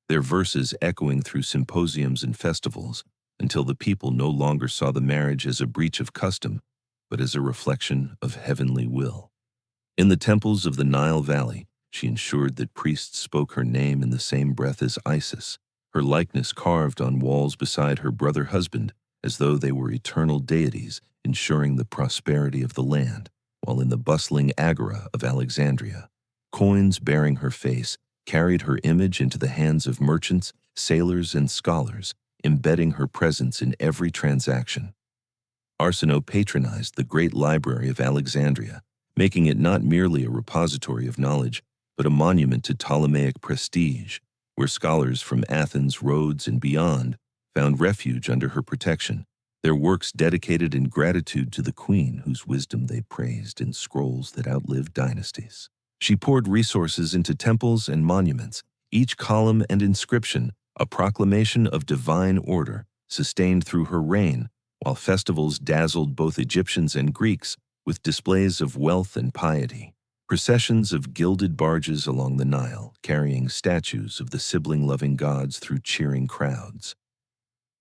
their verses echoing through symposiums and festivals until the people no longer saw the marriage as a breach of custom, but as a reflection of heavenly will. In the temples of the Nile Valley, she ensured that priests spoke her name in the same breath as Isis, her likeness carved on walls beside her brother husband, as though they were eternal deities ensuring the prosperity of the land, while in the bustling agora of Alexandria, coins bearing her face carried her image into the hands of merchants, sailors, and scholars, embedding her presence in every transaction. Arsinoe patronized the great library of Alexandria, making it not merely a repository of knowledge, but a monument to Ptolemaic prestige, where scholars from Athens, Rhodes, and beyond found refuge under her protection, their works dedicated in gratitude to the queen whose wisdom they praised in scrolls that outlived dynasties. She poured resources into temples and monuments, each column and inscription a proclamation of divine order, sustained through her reign, while festivals dazzled both Egyptians and Greeks with displays of wealth and piety. Processions of gilded barges along the Nile, carrying statues of the sibling-loving gods through cheering crowds.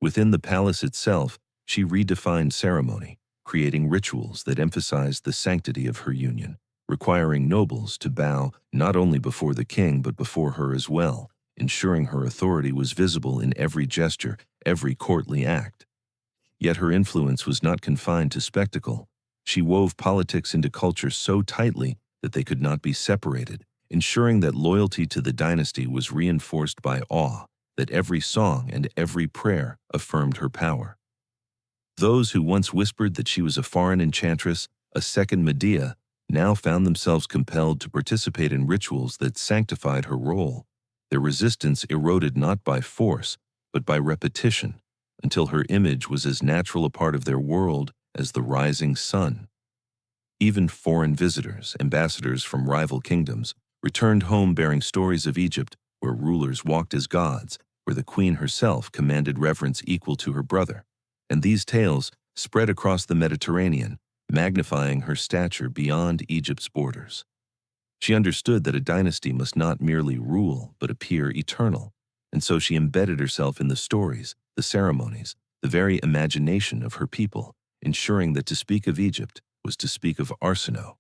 Within the palace itself, she redefined ceremony, creating rituals that emphasized the sanctity of her union, requiring nobles to bow not only before the king but before her as well, ensuring her authority was visible in every gesture, every courtly act. Yet her influence was not confined to spectacle. She wove politics into culture so tightly that they could not be separated, ensuring that loyalty to the dynasty was reinforced by awe, that every song and every prayer affirmed her power. Those who once whispered that she was a foreign enchantress, a second Medea, now found themselves compelled to participate in rituals that sanctified her role. Their resistance eroded not by force, but by repetition, until her image was as natural a part of their world as the rising sun. Even foreign visitors, ambassadors from rival kingdoms, returned home bearing stories of Egypt, where rulers walked as gods, where the queen herself commanded reverence equal to her brother. And these tales spread across the Mediterranean, magnifying her stature beyond Egypt's borders. She understood that a dynasty must not merely rule, but appear eternal, and so she embedded herself in the stories, the ceremonies, the very imagination of her people, ensuring that to speak of Egypt was to speak of Arsinoe.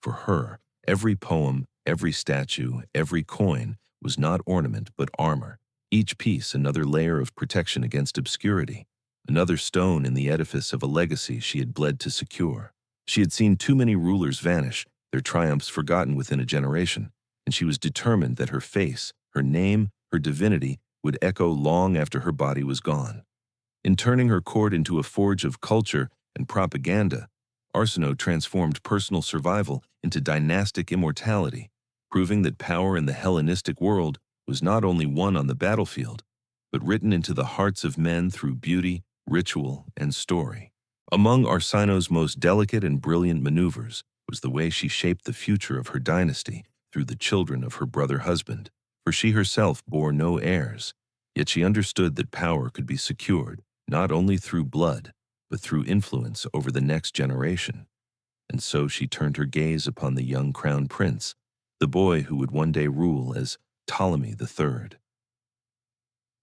For her, every poem, every statue, every coin was not ornament but armor, each piece another layer of protection against obscurity, another stone in the edifice of a legacy she had bled to secure. She had seen too many rulers vanish, their triumphs forgotten within a generation, and she was determined that her face, her name, her divinity would echo long after her body was gone. In turning her court into a forge of culture and propaganda, Arsinoe transformed personal survival into dynastic immortality, proving that power in the Hellenistic world was not only won on the battlefield, but written into the hearts of men through beauty, ritual, and story. Among Arsinoe's most delicate and brilliant maneuvers was the way she shaped the future of her dynasty through the children of her brother husband, for she herself bore no heirs, yet she understood that power could be secured not only through blood, but through influence over the next generation. And so she turned her gaze upon the young crown prince, the boy who would one day rule as Ptolemy III.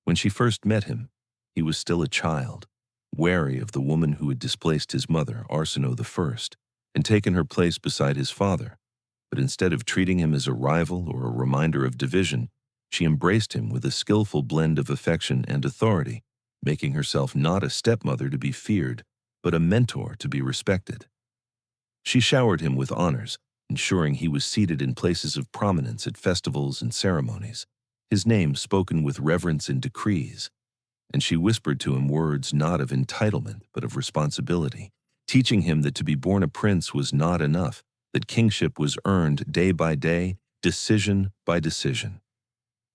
When she first met him, he was still a child, wary of the woman who had displaced his mother, Arsinoe I, and taken her place beside his father. But instead of treating him as a rival or a reminder of division, she embraced him with a skillful blend of affection and authority, making herself not a stepmother to be feared, but a mentor to be respected. She showered him with honors, ensuring he was seated in places of prominence at festivals and ceremonies, his name spoken with reverence in decrees, and she whispered to him words not of entitlement but of responsibility, teaching him that to be born a prince was not enough, that kingship was earned day by day, decision by decision.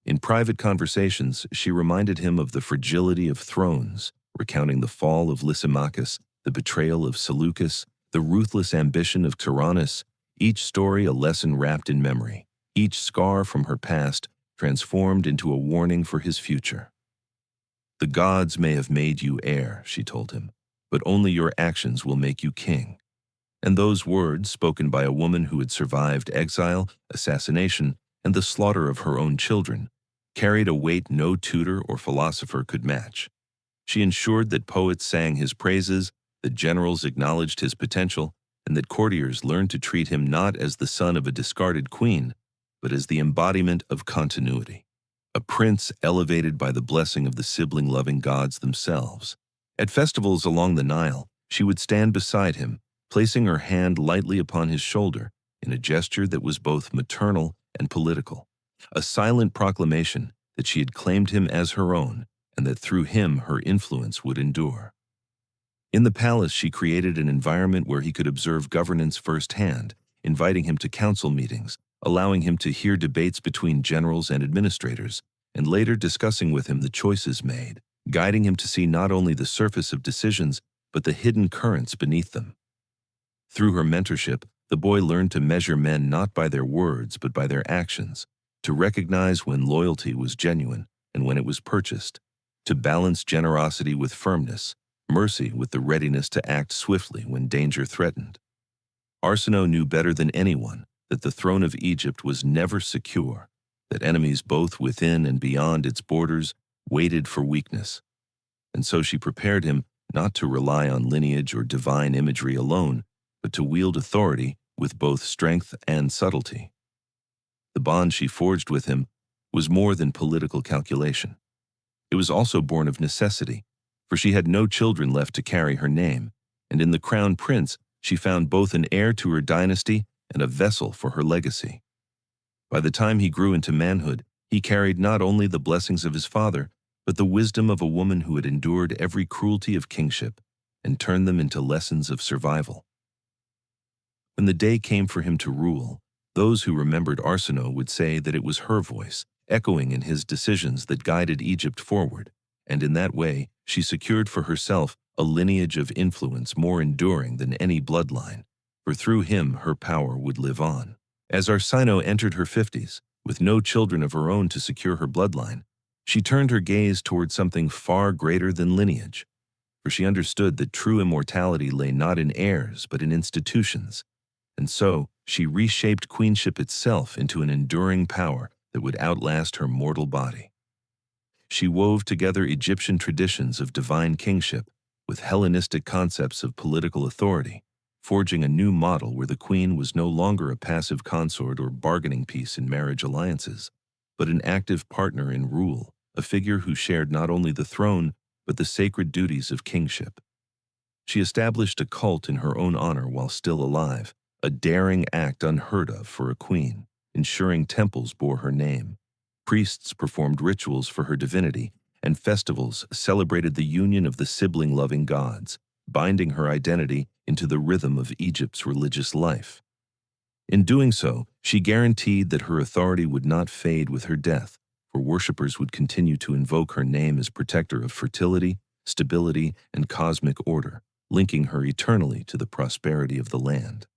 In private conversations, she reminded him of the fragility of thrones, recounting the fall of Lysimachus, the betrayal of Seleucus, the ruthless ambition of Tyrannus, each story a lesson wrapped in memory, each scar from her past transformed into a warning for his future. "The gods may have made you heir," she told him, "but only your actions will make you king." And those words, spoken by a woman who had survived exile, assassination, and the slaughter of her own children, carried a weight no tutor or philosopher could match. She ensured that poets sang his praises, that generals acknowledged his potential, and that courtiers learned to treat him not as the son of a discarded queen, but as the embodiment of continuity, a prince elevated by the blessing of the sibling-loving gods themselves. At festivals along the Nile, she would stand beside him, placing her hand lightly upon his shoulder in a gesture that was both maternal and political, a silent proclamation that she had claimed him as her own and that through him her influence would endure. In the palace, she created an environment where he could observe governance firsthand, inviting him to council meetings, allowing him to hear debates between generals and administrators, and later discussing with him the choices made, guiding him to see not only the surface of decisions, but the hidden currents beneath them. Through her mentorship, the boy learned to measure men not by their words but by their actions, to recognize when loyalty was genuine and when it was purchased, to balance generosity with firmness, mercy with the readiness to act swiftly when danger threatened. Arsinoe knew better than anyone that the throne of Egypt was never secure, that enemies both within and beyond its borders waited for weakness. And so she prepared him not to rely on lineage or divine imagery alone, but to wield authority with both strength and subtlety. The bond she forged with him was more than political calculation. It was also born of necessity, for she had no children left to carry her name, and in the crown prince she found both an heir to her dynasty and a vessel for her legacy. By the time he grew into manhood, he carried not only the blessings of his father, but the wisdom of a woman who had endured every cruelty of kingship and turned them into lessons of survival. When the day came for him to rule, those who remembered Arsinoe would say that it was her voice, echoing in his decisions, that guided Egypt forward, and in that way she secured for herself a lineage of influence more enduring than any bloodline, for through him her power would live on. As Arsinoe entered her 50s, with no children of her own to secure her bloodline, she turned her gaze toward something far greater than lineage, for she understood that true immortality lay not in heirs but in institutions, and so she reshaped queenship itself into an enduring power that would outlast her mortal body. She wove together Egyptian traditions of divine kingship with Hellenistic concepts of political authority, forging a new model where the queen was no longer a passive consort or bargaining piece in marriage alliances, but an active partner in rule, a figure who shared not only the throne but the sacred duties of kingship. She established a cult in her own honor while still alive, a daring act unheard of for a queen, ensuring temples bore her name. Priests performed rituals for her divinity, and festivals celebrated the union of the sibling-loving gods, binding her identity into the rhythm of Egypt's religious life. In doing so, she guaranteed that her authority would not fade with her death, for worshippers would continue to invoke her name as protector of fertility, stability, and cosmic order, linking her eternally to the prosperity of the land.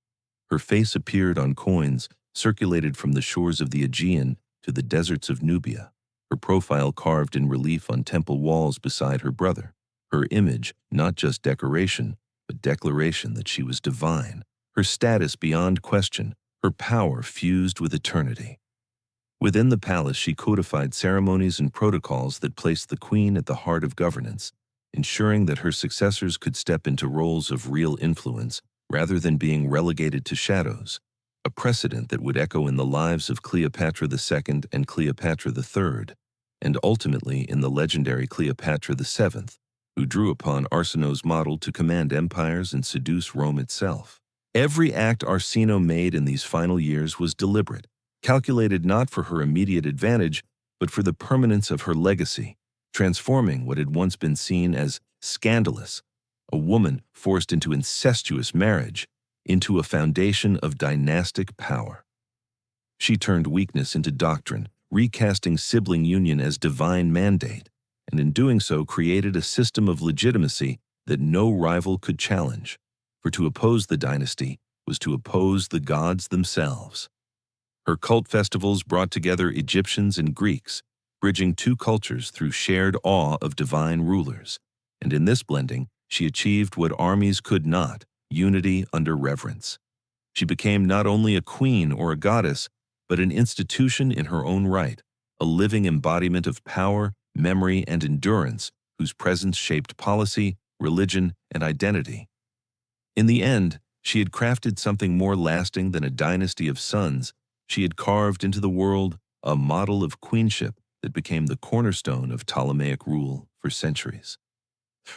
Her face appeared on coins circulated from the shores of the Aegean to the deserts of Nubia, her profile carved in relief on temple walls beside her brother, her image not just decoration, but declaration that she was divine, her status beyond question, her power fused with eternity. Within the palace, she codified ceremonies and protocols that placed the queen at the heart of governance, ensuring that her successors could step into roles of real influence rather than being relegated to shadows, a precedent that would echo in the lives of Cleopatra II and Cleopatra III, and ultimately in the legendary Cleopatra VII, who drew upon Arsinoe's model to command empires and seduce Rome itself. Every act Arsinoe made in these final years was deliberate, calculated not for her immediate advantage, but for the permanence of her legacy, transforming what had once been seen as scandalous, a woman forced into incestuous marriage, into a foundation of dynastic power. She turned weakness into doctrine, recasting sibling union as divine mandate, and in doing so created a system of legitimacy that no rival could challenge, for to oppose the dynasty was to oppose the gods themselves. Her cult festivals brought together Egyptians and Greeks, bridging two cultures through shared awe of divine rulers, and in this blending, she achieved what armies could not: unity under reverence. She became not only a queen or a goddess, but an institution in her own right, a living embodiment of power, memory, and endurance, whose presence shaped policy, religion, and identity. In the end, she had crafted something more lasting than a dynasty of sons. She had carved into the world a model of queenship that became the cornerstone of Ptolemaic rule for centuries.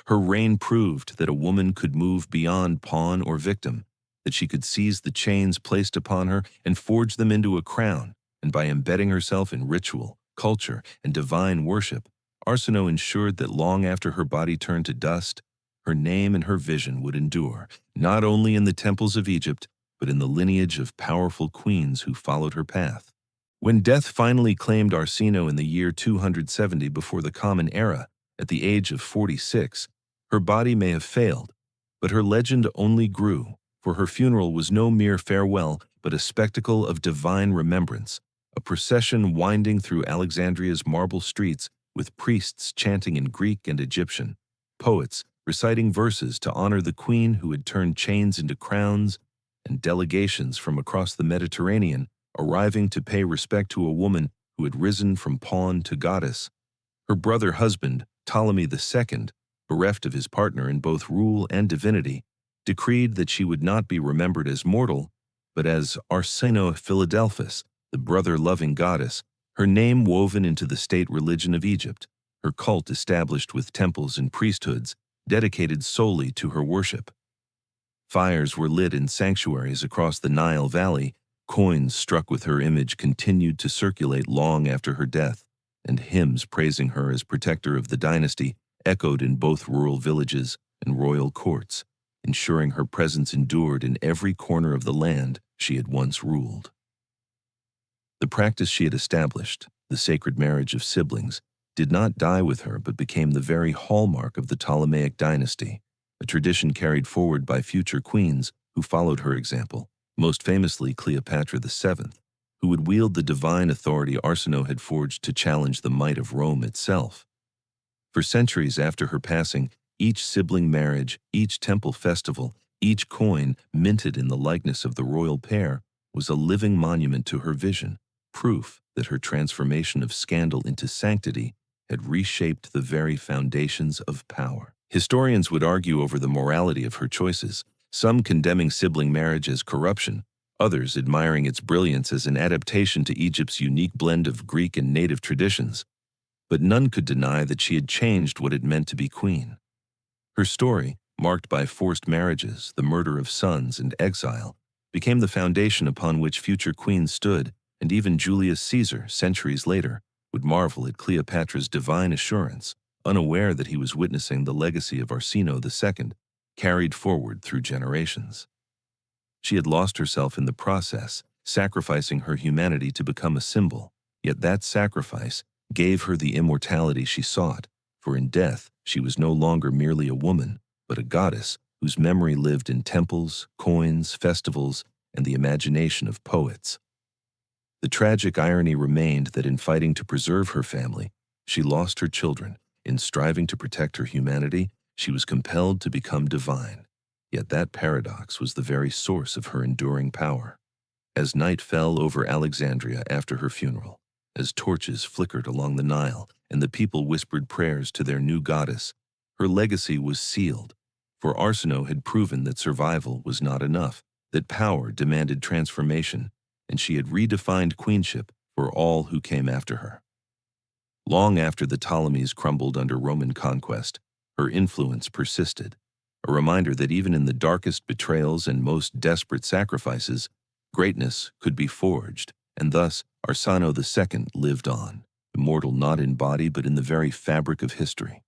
Her reign proved that a woman could move beyond pawn or victim, that she could seize the chains placed upon her and forge them into a crown, and by embedding herself in ritual, culture, and divine worship, Arsinoe ensured that long after her body turned to dust, her name and her vision would endure, not only in the temples of Egypt, but in the lineage of powerful queens who followed her path. When death finally claimed Arsinoe in the year 270 before the Common Era, at the age of 46, her body may have failed, but her legend only grew, for her funeral was no mere farewell, but a spectacle of divine remembrance, a procession winding through Alexandria's marble streets with priests chanting in Greek and Egyptian, poets reciting verses to honor the queen who had turned chains into crowns, and delegations from across the Mediterranean arriving to pay respect to a woman who had risen from pawn to goddess. Her brother-husband, Ptolemy II, bereft of his partner in both rule and divinity, decreed that she would not be remembered as mortal, but as Arsinoe Philadelphus, the brother-loving goddess, her name woven into the state religion of Egypt, her cult established with temples and priesthoods dedicated solely to her worship. Fires were lit in sanctuaries across the Nile Valley, coins struck with her image continued to circulate long after her death, and hymns praising her as protector of the dynasty echoed in both rural villages and royal courts, ensuring her presence endured in every corner of the land she had once ruled. The practice she had established, the sacred marriage of siblings, did not die with her but became the very hallmark of the Ptolemaic dynasty, a tradition carried forward by future queens who followed her example, most famously Cleopatra VII, who would wield the divine authority Arsinoe had forged to challenge the might of Rome itself. For centuries after her passing, each sibling marriage, each temple festival, each coin minted in the likeness of the royal pair was a living monument to her vision, proof that her transformation of scandal into sanctity had reshaped the very foundations of power. Historians would argue over the morality of her choices, some condemning sibling marriage as corruption, others admiring its brilliance as an adaptation to Egypt's unique blend of Greek and native traditions. But none could deny that she had changed what it meant to be queen. Her story, marked by forced marriages, the murder of sons, and exile, became the foundation upon which future queens stood, and even Julius Caesar, centuries later, would marvel at Cleopatra's divine assurance, unaware that he was witnessing the legacy of Arsinoe II, carried forward through generations. She had lost herself in the process, sacrificing her humanity to become a symbol, yet that sacrifice gave her the immortality she sought, for in death she was no longer merely a woman, but a goddess whose memory lived in temples, coins, festivals, and the imagination of poets. The tragic irony remained that in fighting to preserve her family, she lost her children. In striving to protect her humanity, she was compelled to become divine. Yet that paradox was the very source of her enduring power. As night fell over Alexandria after her funeral, as torches flickered along the Nile and the people whispered prayers to their new goddess, her legacy was sealed, for Arsinoe had proven that survival was not enough, that power demanded transformation, and she had redefined queenship for all who came after her. Long after the Ptolemies crumbled under Roman conquest, her influence persisted, a reminder that even in the darkest betrayals and most desperate sacrifices, greatness could be forged, and thus Arsinoe II lived on, immortal not in body but in the very fabric of history.